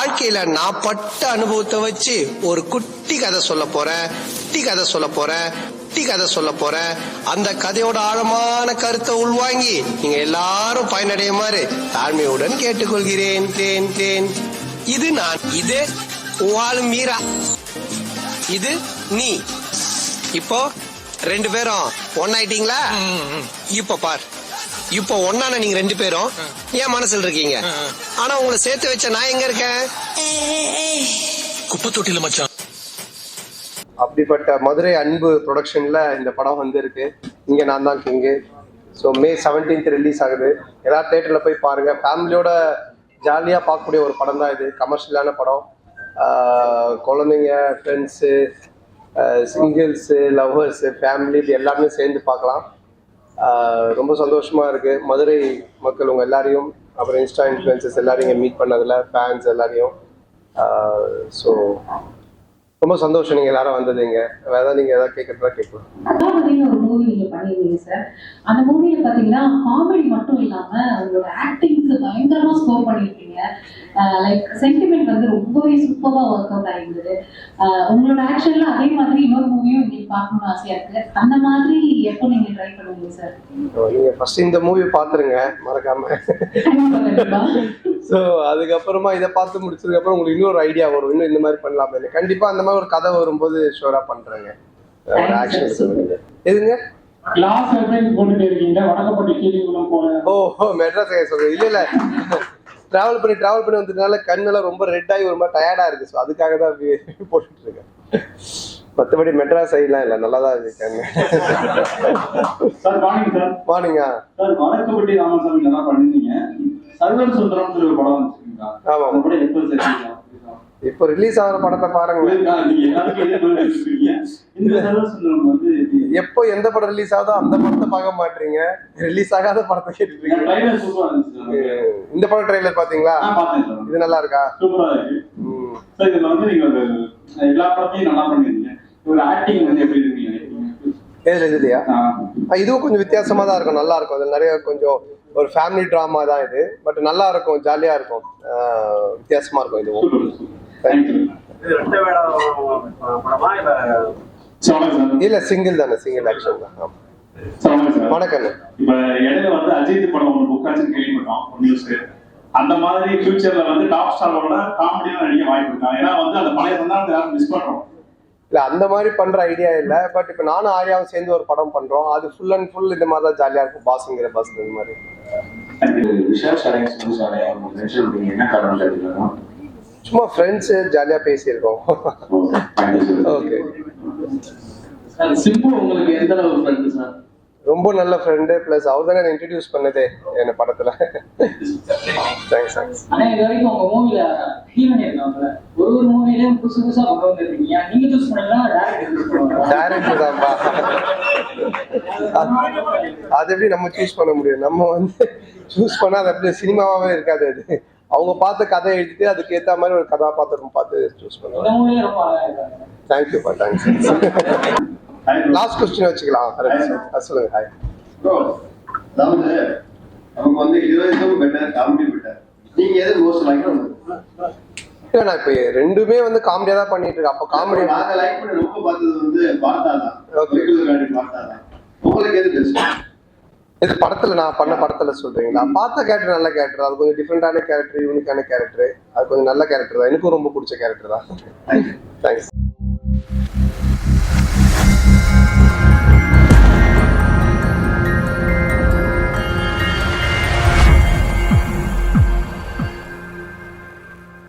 வாழ்க்கையில நான் பட்ட அனுபவத்தை வச்சு ஒரு குட்டி கதை சொல்ல போறேன். அந்த கதையோட ஆழமான கருத்தை உள்வாங்கி நீங்க எல்லாரும் பயனடையுமாறு தாழ்மையுடன் கேட்டுக்கொள்கிறேன். இது நான், இது வாழும் மீரா, இது நீ. இப்போ 2 பேரும் ஒன்னாயிட்டீங்களா? இப்ப பார், இப்போ ஒன்னான நீங்க 2 பேரும் என் மனசுல இருக்கீங்க. ஆனா உங்களை சேர்த்து வச்ச நான் எங்க இருக்கேன்? குப்பை தொட்டில மச்சான். அப்படிப்பட்ட மதுரை அன்பு ப்ரொடக்ஷன்ல இந்த படம் இருக்கு. இங்க நான் தான் king. So May 17th release ஆகுது. எல்லாரும் தியேட்டர்ல போய் பாருங்க. ஃபேமிலியோட ஜாலியா பார்க்கக்கூடிய ஒரு படம் தான் இது. கமர்ஷியலான படம். குழந்தைங்க, ஃப்ரெண்ட்ஸு, சிங்கிள்ஸு, லவ்வர்ஸு, ஃபேமிலி இது எல்லாமே சேர்ந்து பார்க்கலாம். ரொம்ப சந்தோஷமா இருக்கு. மதுரை மக்கள் உங்க எல்லாரையும், அப்புறம் இன்ஸ்டா இன்ஃப்ளூயன்சஸ் எல்லாரையும் இங்கே மீட் பண்ணதில், ஃபேன்ஸ் எல்லாரையும். ஸோ ரொம்ப சந்தோஷம் நீங்க எல்லாரும் வந்ததுங்க. வேற நீங்க ஏதாவது கேட்கறதா கேட்கலாம். ஒரு மூவி நீங்க பண்ணிருந்தீங்க சார். அந்த மூவில பாத்தீங்கன்னா காமெடி மட்டும் இல்லாம உங்களோட ஆக்டிங்க்கு பயங்கரமா ஸ்கோர் பண்ணிருக்கீங்க. லைக் சென்டிமெண்ட் ரொம்பவே சூப்பரா ஒர்க் அவுட் ஆயிருந்தது. உங்களோட ஆக்ஷன்ல அதே மாதிரி இன்னொரு மூவியும் நீங்க பார்க்கணும்னு ஆசையா இருக்கு. அந்த மாதிரி எப்போ நீங்க ட்ரை பண்ணுவீங்க சார்? நீங்க ஃபர்ஸ்ட் இந்த மூவி பாத்துருங்க மறக்காம. ஸோ அதுக்கப்புறமா இதை பார்த்து முடிச்சதுக்கு அப்புறம் உங்களுக்கு இன்னொரு ஐடியா வரும், இன்னும் இந்த மாதிரி பண்ணலாமே. கண்டிப்பா அந்த மாதிரி ஒரு கதை வரும்போது ஷோரா பண்றேங்க. எதுங்க மெட்ராஸ் சொல்றேன். இல்ல டிராவல் பண்ணி வந்ததுனால கண்ணெல்லாம் ரொம்ப ரெட் ஆகி ஒரு மாதிரி டயர்டா இருக்கு. ஸோ அதுக்காக தான் போட்டுட்டு இருக்கேன். மற்றபடி மெட்ராஸ் சைட்லாம் இல்லை, நல்லா தான் இருக்கு கண்ணு. மார்னிங்கா இப்போ ரிலீஸ் ஆகிற படத்தை பாருங்க. எப்போ எந்த படம் ரிலீஸ் ஆகுதோ அந்த படத்தை பார்க்க மாட்டீங்க, ரிலீஸ் ஆகாத படத்தை கேட்டுருக்கீங்க. இந்த படம் ட்ரெய்லர் பாத்தீங்களா? இது நல்லா இருக்கா? இதுவும் கொஞ்சம் வித்தியாசமா தான் இருக்கும், நல்லா இருக்கும். அது நிறைய கொஞ்சம் ஒரு ஃபேமிலி டிராமா தான் இது. பட் நல்லா இருக்கும், ஜாலியா இருக்கும், வித்தியாசமா இருக்கும். இதுவும் இல்ல சிங்கிள் தானே, சிங்கிள் ஆக்ஷன் தான். வணக்கம். இப்ப இடையில அஜித் படம் ஒரு புக்காச்சும் கேள்விப்பட்டோம் நியூஸ். அந்த மாதிரி ஃபியூச்சர்ல டாப் ஸ்டாரோட காமெடியா நடிக்க வாய்ப்பு இருக்கா? ஏன்னா அந்த பழைய சந்தானத்தை யாரும் மிஸ் பண்றோம். இல்ல அந்த மாதிரி பண்ற ஐடியா இல்ல. பட் இப்ப நானும் ஆர்யாவும் சேர்ந்து ஒரு படம் பண்றோம். அது ஃபுல் அண்ட் ஃபுல் இந்த மாதிரி தான் ஜாலியா இருக்கும். பாஸ்ங்கிற பாஸ் இந்த மாதிரி. சும்மா ஃப்ரெண்ட்ஸ் ஜாலியா பேசியிருக்கோம். ஓகே. சிம்பு உங்களுக்கு எந்த அளவு ஃப்ரெண்ட் சார்? ரொம்ப நல்ல ஃப்ரெண்டு. பிளஸ் அவர் தானே என்ன இன்ட்ரடியூஸ் பண்ணதே என்ன படத்துல. தேங்க்ஸ். ஆனா இது வரைக்கும் உங்க மூவில ஹீரோயின் இருக்காங்க. ஒரு மூவிலயும் புதுசா கொண்டு வந்திருக்கீங்க. நீங்க சூஸ் பண்ணீங்களா டைரக்டர் தான்ப்பா. அது எப்படி நம்ம சூஸ் பண்ண முடியும்? நம்ம சூஸ் பண்ணா அது அப்படியே சினிமாவே இருக்காது. அது அவங்க பார்த்து கதை எழுதிட்டு அதுக்கு ஏற்ற மாதிரி ஒரு கதாபாத்திரம் பார்த்து சூஸ் பண்ணுவாங்க. தேங்க்யூப்பா, தேங்க்ஸ். லாஸ்ட் கொஸ்டின் வச்சுக்கலாம். சொல்லுங்க. ஹாய். அதாவது நமக்கு ஹீரோயிசம் பெட்டர், காமெடி பெட்டர். நீங்க எது மோஸ்ட் லைக் பண்ணுவீங்க? இல்ல நான் இப்ப ரெண்டுமே காமெடியா தான் பண்ணிட்டு இருக்கேன். அப்ப காமெடி நான் லைக் பண்ண ரொம்ப பார்த்தது பார்த்தா தான். ஓகே. பார்த்தா தான். உங்களுக்கு எது பெஸ்ட்? இது படத்துல நான் பண்ண படத்துல சொல்றீங்களா? பார்த்த கேரக்டர் நல்ல கேரக்டர். அது கொஞ்சம் டிஃப்ரெண்டான கேரக்டர், யூனிக்கான கேரக்டர். அது கொஞ்சம் நல்ல கேரக்டர் தான். எனக்கும் ரொம்ப பிடிச்ச கேரக்டர் தான். தேங்க்ஸ்.